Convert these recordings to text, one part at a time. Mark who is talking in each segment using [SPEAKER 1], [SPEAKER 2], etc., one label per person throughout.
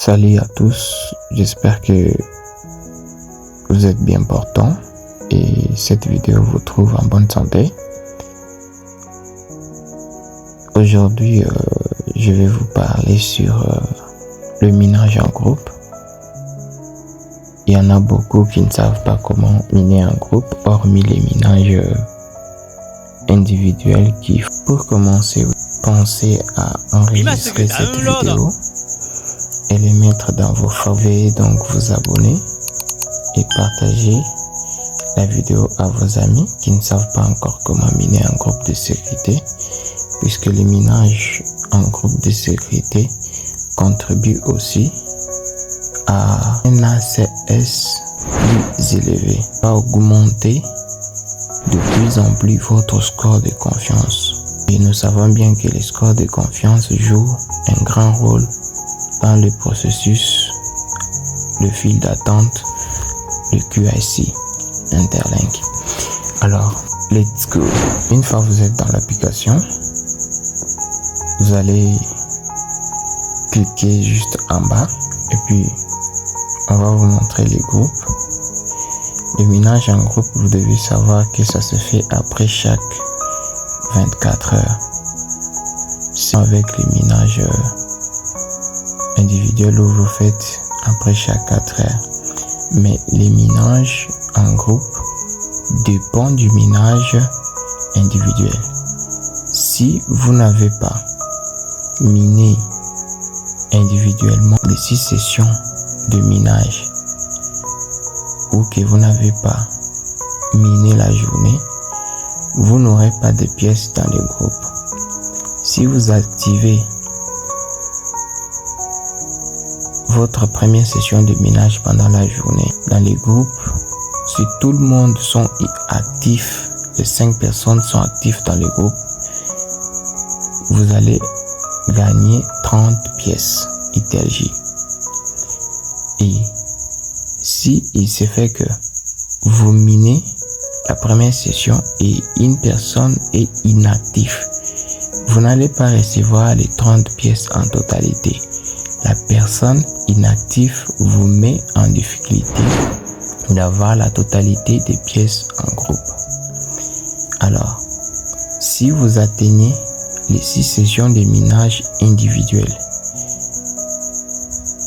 [SPEAKER 1] Salut à tous, j'espère que vous êtes bien portants et cette vidéo vous trouve en bonne santé. Aujourd'hui, je vais vous parler sur le minage en groupe. Il y en a beaucoup qui ne savent pas comment miner en groupe, hormis les minages individuels pour commencer, pensez à enregistrer cette vidéo et les mettre dans vos favoris, donc vous abonner et partager la vidéo à vos amis qui ne savent pas encore comment miner un groupe de sécurité, puisque le minage en groupe de sécurité contribue aussi à un ACS plus élevé, à augmenter de plus en plus votre score de confiance. Et nous savons bien que le score de confiance joue un grand rôle dans le processus, le fil d'attente, le QIC, Interlink. Alors, let's go. Une fois que vous êtes dans l'application, vous allez cliquer juste en bas et puis on va vous montrer les groupes. Le minage en groupe, vous devez savoir que ça se fait après chaque 24 heures. C'est avec le minage individuel où vous faites après chaque 4 heures. Mais les minages en groupe dépendent du minage individuel. Si vous n'avez pas miné individuellement les 6 sessions de minage ou que vous n'avez pas miné la journée, vous n'aurez pas de pièces dans le groupe. Si vous activez votre première session de minage pendant la journée dans les groupes, si tout le monde sont actifs, les 5 personnes sont actifs dans le groupe, vous allez gagner 30 pièces ITLJ. Et si il se fait que vous minez la première session et une personne est inactive, vous n'allez pas recevoir les 30 pièces en totalité. La personne inactive vous met en difficulté d'avoir la totalité des pièces en groupe. Alors, si vous atteignez les 6 sessions de minage individuel,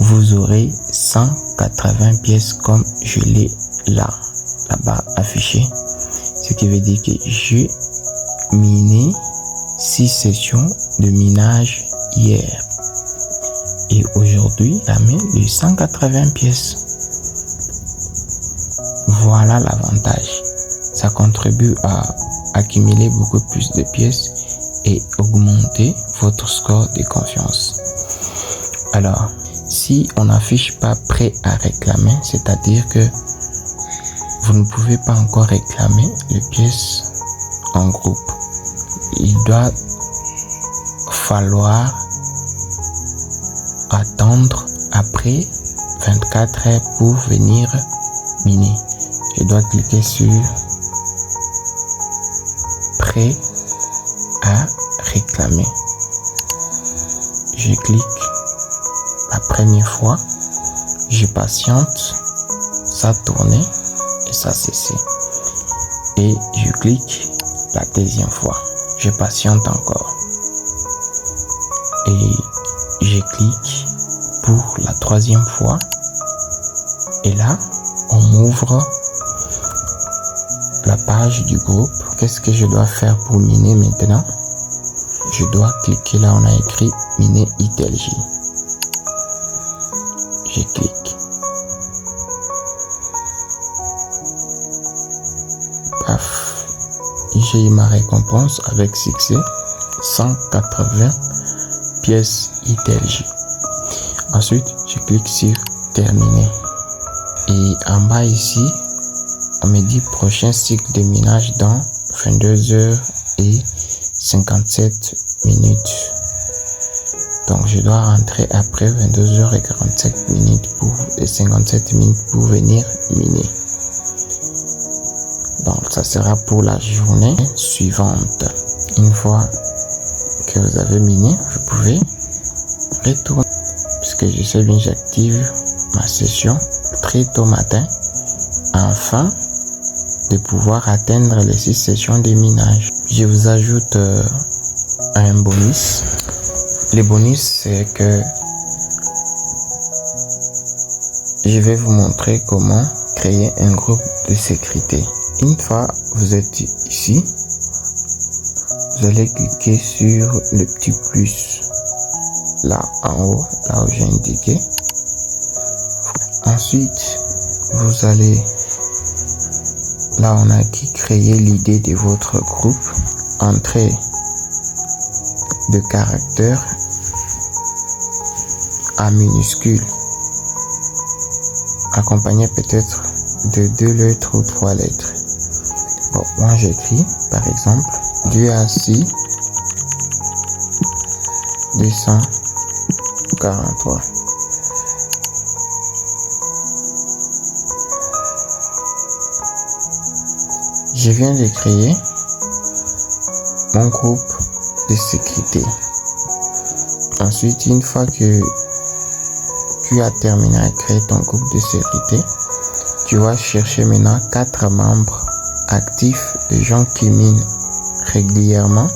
[SPEAKER 1] vous aurez 180 pièces comme je l'ai là-bas affiché. Ce qui veut dire que j'ai miné 6 sessions de minage hier. Et aujourd'hui, ça met les 180 pièces. Voilà l'avantage. Ça contribue à accumuler beaucoup plus de pièces et augmenter votre score de confiance. Alors, si on n'affiche pas prêt à réclamer, c'est-à-dire que vous ne pouvez pas encore réclamer les pièces en groupe. Il doit falloir attendre après 24 heures pour venir miner. Je dois cliquer sur prêt à réclamer. Je clique la première fois, je patiente, ça tourne et ça cesse. Et je clique la deuxième fois, je patiente encore. Et je clique pour la troisième fois. Et là, on m'ouvre la page du groupe. Qu'est-ce que je dois faire pour miner maintenant? Je dois cliquer là, on a écrit miner ITLJ. Je clique. Paf. J'ai eu ma récompense avec succès. 180 pièces ITLJ. Ensuite, je clique sur terminer. Et en bas ici, on me dit prochain cycle de minage dans 22h57. Donc je dois rentrer après 22h47 pour 57 minutes pour venir miner. Donc ça sera pour la journée suivante. Une fois que vous avez miné, vous pouvez retourner, puisque que je sais bien, j'active ma session très tôt matin afin de pouvoir atteindre les 6 sessions de minage. Je vous ajoute un bonus. Le bonus, c'est que je vais vous montrer comment créer un groupe de sécurité. Une fois vous êtes ici, vous allez cliquer sur le petit plus là en haut, là où j'ai indiqué. Ensuite, vous allez là on a qui créer l'idée de votre groupe, entrée de caractère en minuscule, accompagné peut-être de 2 lettres ou 3 lettres. Bon, moi j'écris par exemple DUAC 243. Je viens de créer mon groupe de sécurité. Ensuite, une fois que tu as terminé à créer ton groupe de sécurité, tu vas chercher maintenant 4 membres actifs, des gens qui minent régulièrement,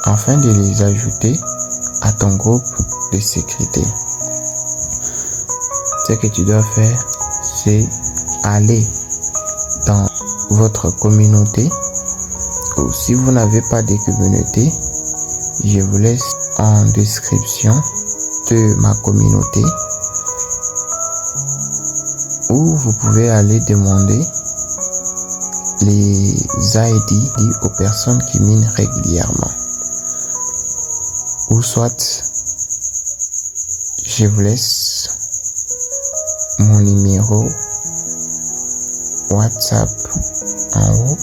[SPEAKER 1] afin de les ajouter à ton groupe de sécurité. Ce que tu dois faire, c'est aller dans votre communauté, ou si vous n'avez pas de communauté, je vous laisse en description de ma communauté où vous pouvez aller demander les ID aux personnes qui minent régulièrement, ou soit je vous laisse mon numéro WhatsApp en haut,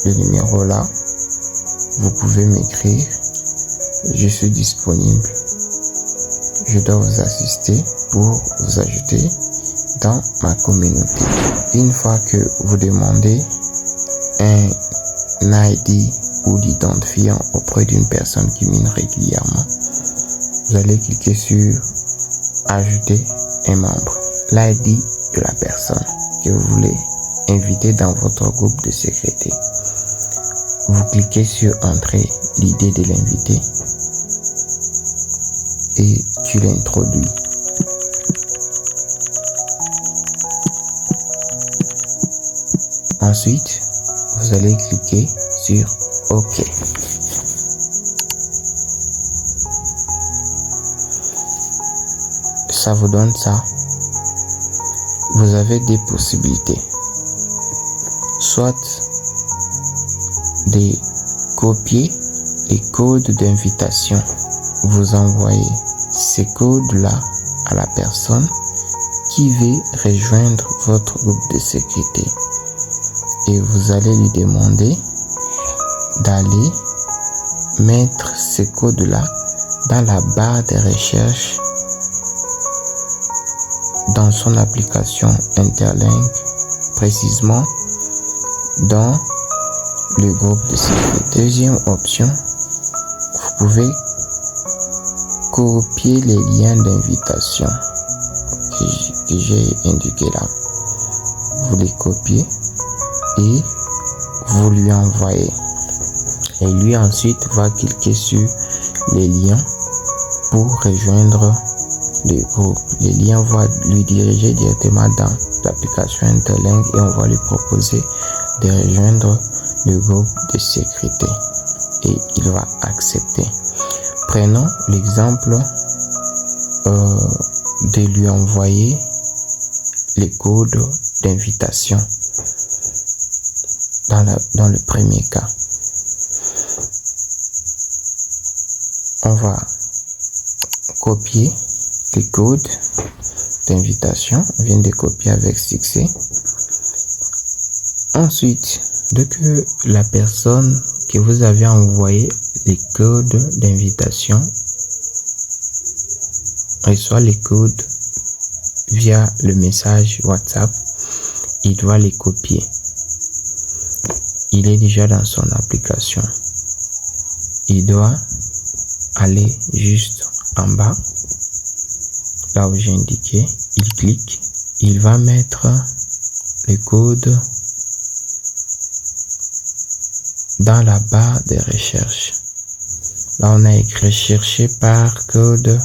[SPEAKER 1] le numéro là, vous pouvez m'écrire, je suis disponible, je dois vous assister pour vous ajouter dans ma communauté. Une fois que vous demandez un ID ou l'identifiant auprès d'une personne qui mine régulièrement, vous allez cliquer sur ajouter un membre, l'ID de la personne que vous voulez inviter dans votre groupe de sécurité. Vous cliquez sur entrer l'idée de l'invité et tu l'introduis. Ensuite, vous allez cliquer sur OK. Ça vous donne ça. Vous avez des possibilités. Soit de copier les codes d'invitation. Vous envoyez ces codes-là à la personne qui veut rejoindre votre groupe de sécurité. Et vous allez lui demander d'aller mettre ces codes-là dans la barre de recherche dans son application Interlink, précisément dans le groupe de sécurité. Deuxième option, vous pouvez copier les liens d'invitation que j'ai indiqué là. Vous les copiez et vous lui envoyez. Et lui ensuite va cliquer sur les liens pour rejoindre le groupe. Les liens vont lui diriger directement dans l'application Interlink et on va lui proposer de rejoindre le groupe de sécurité et il va accepter. Prenons l'exemple de lui envoyer les codes d'invitation dans le premier cas. On va copier les codes d'invitation. On vient de copier avec succès. Ensuite, dès que la personne que vous avez envoyé les codes d'invitation reçoit les codes via le message WhatsApp, il doit les copier. Il est déjà dans son application. Il doit aller juste en bas là où j'ai indiqué, il clique, il va mettre le code dans la barre de recherche. Là, on a écrit chercher par code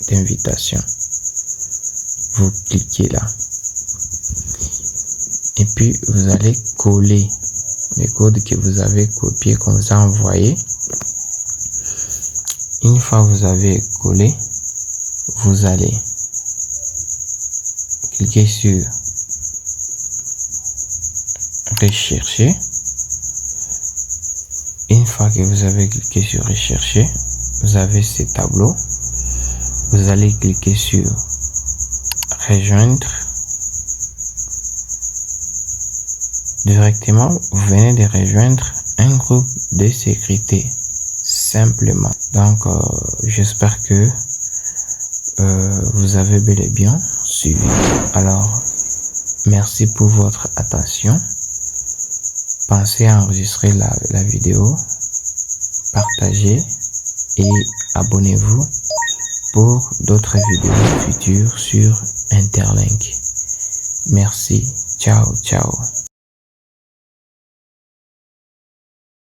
[SPEAKER 1] d'invitation. Vous cliquez là. Et puis, vous allez coller le code que vous avez copié, qu'on vous a envoyé. Une fois que vous avez collé, vous allez cliquer sur rechercher. Une fois que vous avez cliqué sur rechercher, vous avez ce tableau. Vous allez cliquer sur rejoindre. Directement, vous venez de rejoindre un groupe de sécurité simplement. Donc, j'espère que vous avez bel et bien suivi. Alors, merci pour votre attention. Pensez à enregistrer la vidéo, partagez et abonnez-vous pour d'autres vidéos futures sur Interlink. Merci. Ciao, ciao.